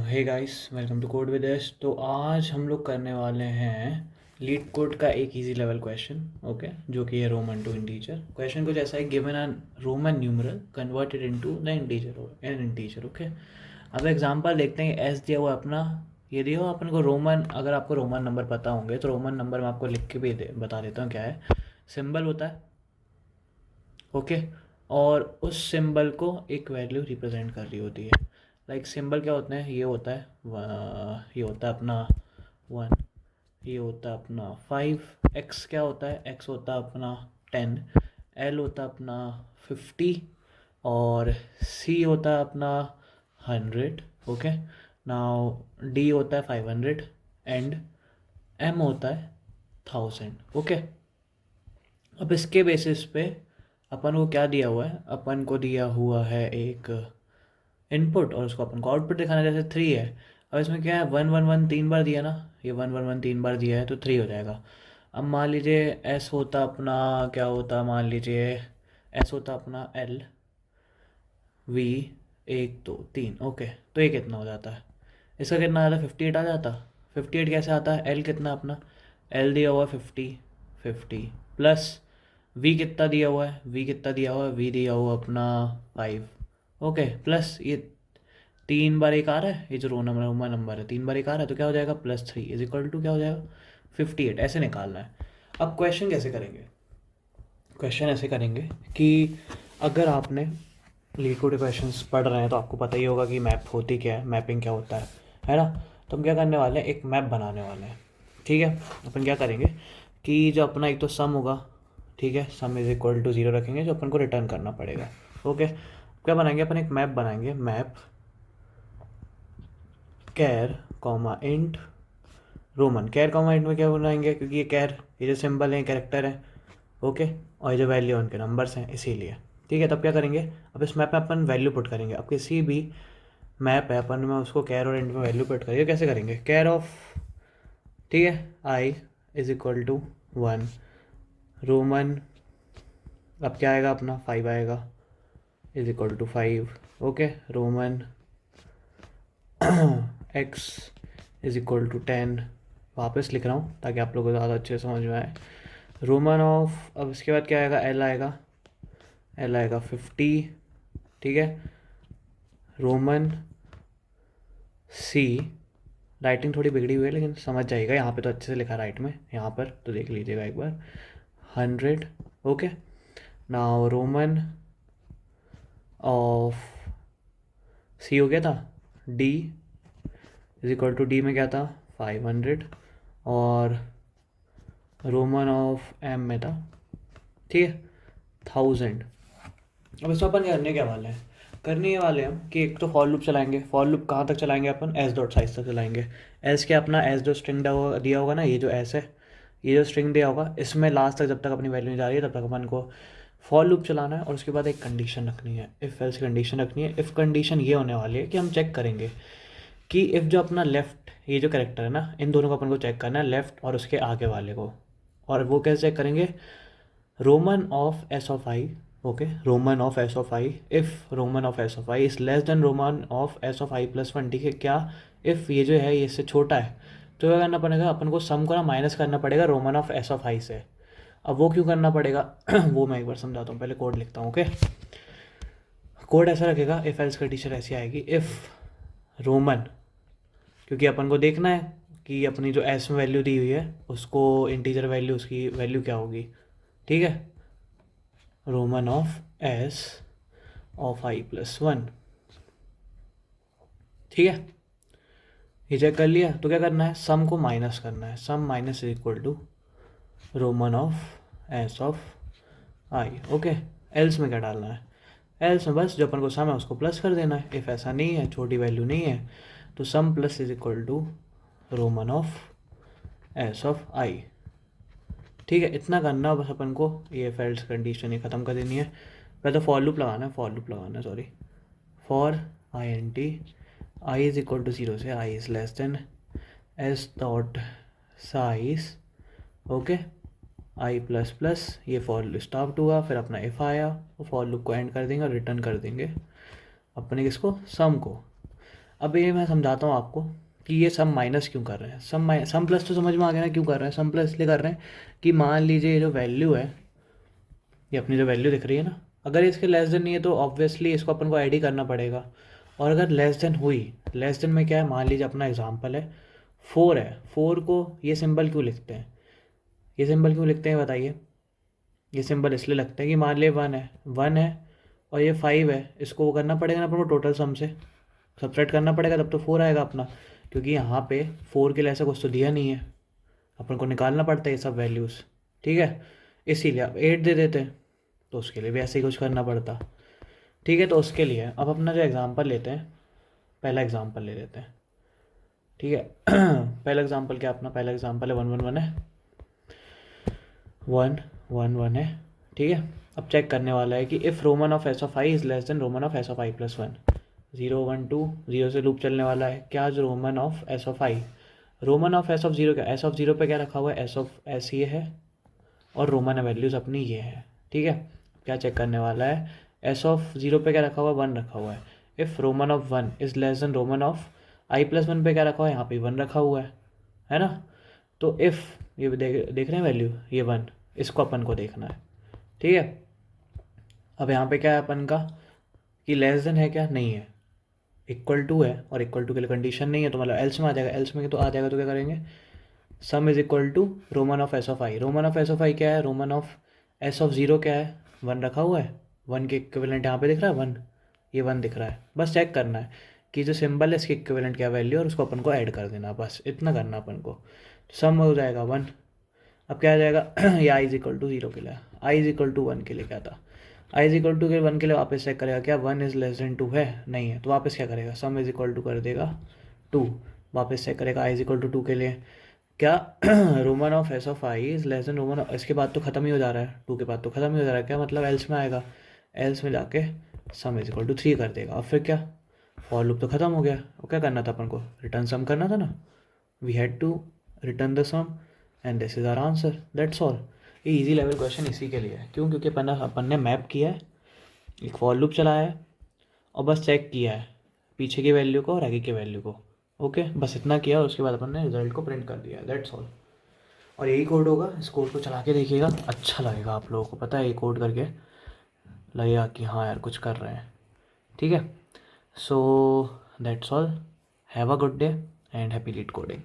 Hey guys, welcome to code with S. तो आज हम लोग करने वाले हैं लीड कोड का एक इजी लेवल क्वेश्चन। ओके, जो कि है रोमन टू इंटीजर। क्वेश्चन कुछ ऐसा है, given an Roman numeral converted into the integer N integer. Okay, अब एग्जांपल देखते हैं। एस दिया हुआ अपना, ये दिया हुआ अपन को रोमन। अगर आपको रोमन नंबर पता होंगे तो रोमन नंबर मैं आपको लिख के भी बता देता हूँ क्या है। सिंबल होता है, ओके, और उस सिंबल को एक वैल्यू रिप्रेजेंट कर रही होती है। लाइक सिंबल क्या होते हैं, ये होता है ये होता है अपना 1, ये होता है अपना 5, एक्स क्या होता है, एक्स होता है अपना 10, एल होता है अपना 50, और सी होता है अपना 100। ओके, नाउ डी होता है 500 एंड एम होता है 1000। ओके, अब इसके बेसिस पे अपन को क्या दिया हुआ है, अपन को दिया हुआ है एक इनपुट और उसको अपन को आउटपुट दिखाना है। जैसे 3 है, अब इसमें क्या है, 1 1 1 3 बार दिया ना, ये 1 1 1 3 बार दिया है तो 3 हो जाएगा। अब मान लीजिए एस होता अपना, क्या होता, मान लीजिए एस होता अपना एल वी 1 2 3। ओके, तो ये कितना हो जाता है, इसका कितना आता है, 58 आ जाता। 58 कैसे आता है, एल कितना अपना, एल दिया हुआ 50 प्लस वी कितना दिया हुआ है, वी कितना दिया हुआ है, वी दिया हुआ अपना 5। ओके, प्लस ये 3 बार एक आ रहा है, ये जो रोमा नंबर है 3 बार एक आ रहा है, तो क्या हो जाएगा, +3 इज इक्वल टू क्या हो जाएगा, 58। ऐसे निकालना है। अब क्वेश्चन कैसे करेंगे, क्वेश्चन ऐसे करेंगे कि अगर आपने लीड कोड क्वेश्चंस पढ़ रहे हैं तो आपको पता ही होगा कि मैप होती क्या है, मैपिंग क्या होता है ना। तो हम क्या करने वाले हैं, एक मैप बनाने वाले हैं। ठीक है, अपन क्या करेंगे कि जो अपना एक तो सम होगा, ठीक है, सम इज इक्वल टू 0 रखेंगे, जो अपन को रिटर्न करना पड़ेगा। ओके, क्या बनाएंगे अपन, एक मैप बनाएंगे, मैप कैर कॉमा इंट रोमन। कैर कॉमा इंट में क्या बनाएंगे, क्योंकि ये कैर, ये जो सिंबल है कैरेक्टर है, ओके, और ये जो वैल्यू है उनके नंबर्स हैं, इसीलिए। ठीक है, तब क्या करेंगे, अब इस मैप में अपन वैल्यू पुट करेंगे। अब किसी भी मैप है अपन में उसको कैर और इंट में वैल्यू पुट करेंगे। कैसे करेंगे, कैर ऑफ, ठीक है, I is equal to 1 roman, अब क्या आएगा अपना 5 आएगा, is equal to 5। Okay, roman X is equal to 10। वापस लिख रहा हूँ ताकि आप लोगों को ज़्यादा अच्छे से समझ में आए। रोमन ऑफ, अब इसके बाद क्या आएगा, एल आएगा, एल आएगा 50। ठीक है, रोमन सी, राइटिंग थोड़ी बिगड़ी हुई है लेकिन समझ जाएगा, यहाँ पे तो अच्छे से लिखा राइट में, यहाँ पर तो देख लीजिएगा एक बार, 100। Okay, now roman of C हो गया था, D is equal to, D में क्या था 500, और रोमन ऑफ एम में था, ठीक है, 1000। अब इसमें अपन करने क्या वाले हैं, करने ये वाले हम कि एक तो फॉर लूप चलाएंगे। फॉर लूप कहाँ तक चलाएंगे अपन, एस डॉट साइज तक चलाएंगे। एस क्या अपना, एस जो स्ट्रिंग दिया होगा ना, ये जो एस है, ये जो स्ट्रिंग दिया होगा, इसमें लास्ट तक जब तक अपनी वैल्यू नहीं जा रही है तब तक अपन को फॉर लूप चलाना है। और उसके बाद एक कंडीशन रखनी है, इफ़ एल्स कंडीशन रखनी है। इफ़ कंडीशन ये होने वाली है कि हम चेक करेंगे कि इफ़ जो अपना लेफ्ट, ये जो करेक्टर है ना, इन दोनों को अपन को चेक करना है, लेफ्ट और उसके आगे वाले को। और वो कैसे चेक करेंगे, Roman of S of I, okay, Roman of S of I, if Roman of S of I is less than Roman of S of I plus 1। ठीक है, क्या इफ़ ये जो है ये इससे छोटा है तो क्या करना पड़ेगा, अपन को सम को ना माइनस करना पड़ेगा रोमन ऑफ एस ऑफ आई से। अब वो क्यों करना पड़ेगा वो मैं एक बार समझाता हूँ, पहले कोड लिखता हूँ। ओके, कोड ऐसा रखेगा, इफ़ एल्स कंडीशन ऐसी आएगी, इफ़ रोमन, क्योंकि अपन को देखना है कि अपनी जो एस में वैल्यू दी हुई है उसको इंटीजर वैल्यू, उसकी वैल्यू क्या होगी। ठीक है, roman of S of I plus 1। ठीक है, ये चेक कर लिया, तो क्या करना है, सम को माइनस करना है, sum minus is equal to roman of S of I. Okay, else में क्या डालना है, एल्स में बस जो अपन को सम है उसको प्लस कर देना है। इफ़ ऐसा नहीं है, छोटी वैल्यू नहीं है, तो sum plus is equal to roman of S of I. ठीक है, इतना करना बस अपन को, ये फेल्स कंडीशन ये ख़त्म कर देनी है। पहले तो फॉर लूप लगाना है, फॉर लूप लगाना है, sorry, for I N T I is equal to 0 से I is less than S dot size, okay, I plus plus, ये फॉर लूप स्टॉप हुआ, फिर अपना इफ़ आया, वो फॉर लूप को एंड कर देंगे और रिटर्न कर देंगे अपने किसको, सम को। अब ये मैं समझाता हूँ आपको कि ये सम माइनस क्यों कर रहे हैं। सम प्लस तो समझ में आ गया ना क्यों कर रहे हैं। सम प्लस इसलिए कर रहे हैं कि मान लीजिए ये जो वैल्यू है, ये अपनी जो वैल्यू दिख रही है ना, अगर इसके लेस देन नहीं है तो ऑब्वियसली इसको अपन को ऐड ही करना पड़ेगा। और अगर लेस देन हुई, लेस देन में क्या है, मान लीजिए अपना एग्जांपल है 4 है, 4 को ये सिंबल क्यों लिखते हैं, ये सिंबल क्यों लिखते हैं बताइए। ये सिंबल इसलिए लगता है कि मान लिया 1 है और ये 5 है, इसको वो करना पड़ेगा ना अपन को टोटल सम से सब्ट्रैक्ट करना पड़ेगा, तब तो 4 आएगा अपना। क्योंकि यहाँ पे 4 के लिए ऐसा कुछ तो दिया नहीं है, अपन को निकालना पड़ता है ये सब वैल्यूज़। ठीक है, इसीलिए आप 8 दे देते हैं तो उसके लिए भी ऐसे ही कुछ करना पड़ता। ठीक है, तो उसके लिए अब अपना जो एग्ज़ाम्पल लेते हैं, पहला एग्ज़ाम्पल ले लेते हैं। ठीक है पहला एग्ज़ाम्पल क्या, अपना पहला एग्ज़ाम्पल है 1 1 1 है, 1 1 1 है। ठीक है, अब चेक करने वाला है कि if Roman of S of I is less then Roman of S of I plus 1। 0 1 2 0 से लूप चलने वाला है। क्या जो Roman of S of I, roman of S of zero, क्या एस ऑफ जीरो पे क्या रखा हुआ है, एस ऑफ एस ये है और रोमन वैल्यूज़ अपनी ये है। ठीक है, क्या चेक करने वाला है, एस ऑफ जीरो पे क्या रखा हुआ है, 1 रखा हुआ है। If Roman of 1 is less then Roman of I plus 1 पे क्या रखा हुआ है, यहाँ पे 1 रखा हुआ है ना। तो इफ़ ये देख रहे हैं वैल्यू, ये 1, इसको अपन को देखना है। ठीक है, अब यहाँ पे क्या है अपन का कि लेस देन है क्या, नहीं है, इक्वल टू है, और इक्वल टू के लिए कंडीशन नहीं है तो मतलब एल्स में आ जाएगा। एल्स में तो आ जाएगा तो क्या करेंगे, sum is equal to roman of S of I. Roman of S of I क्या है, roman of S of zero क्या है, 1 रखा हुआ है। 1 के इक्विवेलेंट यहाँ पे दिख रहा है 1, ये 1 दिख रहा है। बस चेक करना है कि जो सिंबल है इसके इक्विवेलेंट क्या वैल्यू, और उसको अपन को ऐड कर देना, बस इतना करना अपन को। सम हो जाएगा 1। अब क्या आ जाएगा ये आई इज इक्वल टू 0 के लिए, आई इज इक्वल टू 1 के लिए क्या था, आई इज इक्वल टू के 1 के लिए वापस चेक करेगा क्या 1 इज़ लेस देन 2 है, नहीं है, तो वापस क्या करेगा, सम इज इक्वल टू कर देगा 2, वापस चेक करेगा आई इज इक्वल टू 2 के लिए क्या Roman of S of I is less than Roman, इसके बाद तो खत्म ही हो जा रहा है, 2 के बाद तो खत्म ही हो जा रहा है, क्या मतलब एल्स में आएगा, एल्स में जाके सम इज इक्वल टू 3 कर देगा। अब फिर क्या, फॉर लूप तो खत्म हो गया। और क्या करना था अपन को, रिटर्न सम करना था ना, we had to return the sum and this is our answer, that's all. ये इजी लेवल क्वेश्चन इसी के लिए है, क्यों, क्योंकि अपन ने मैप किया है, एक फॉर लूप चलाया है और बस चेक किया है पीछे की वैल्यू को और आगे की वैल्यू को। ओके, बस इतना किया और उसके बाद अपन ने रिजल्ट को प्रिंट कर दिया, दैट्स ऑल। और यही कोड होगा, इस कोड को चला के देखिएगा, अच्छा लगेगा आप लोगों को, पता है ये कोड करके लगेगा कि हाँ यार कुछ कर रहे हैं। ठीक है, so that's all, have a good day and happy lead coding.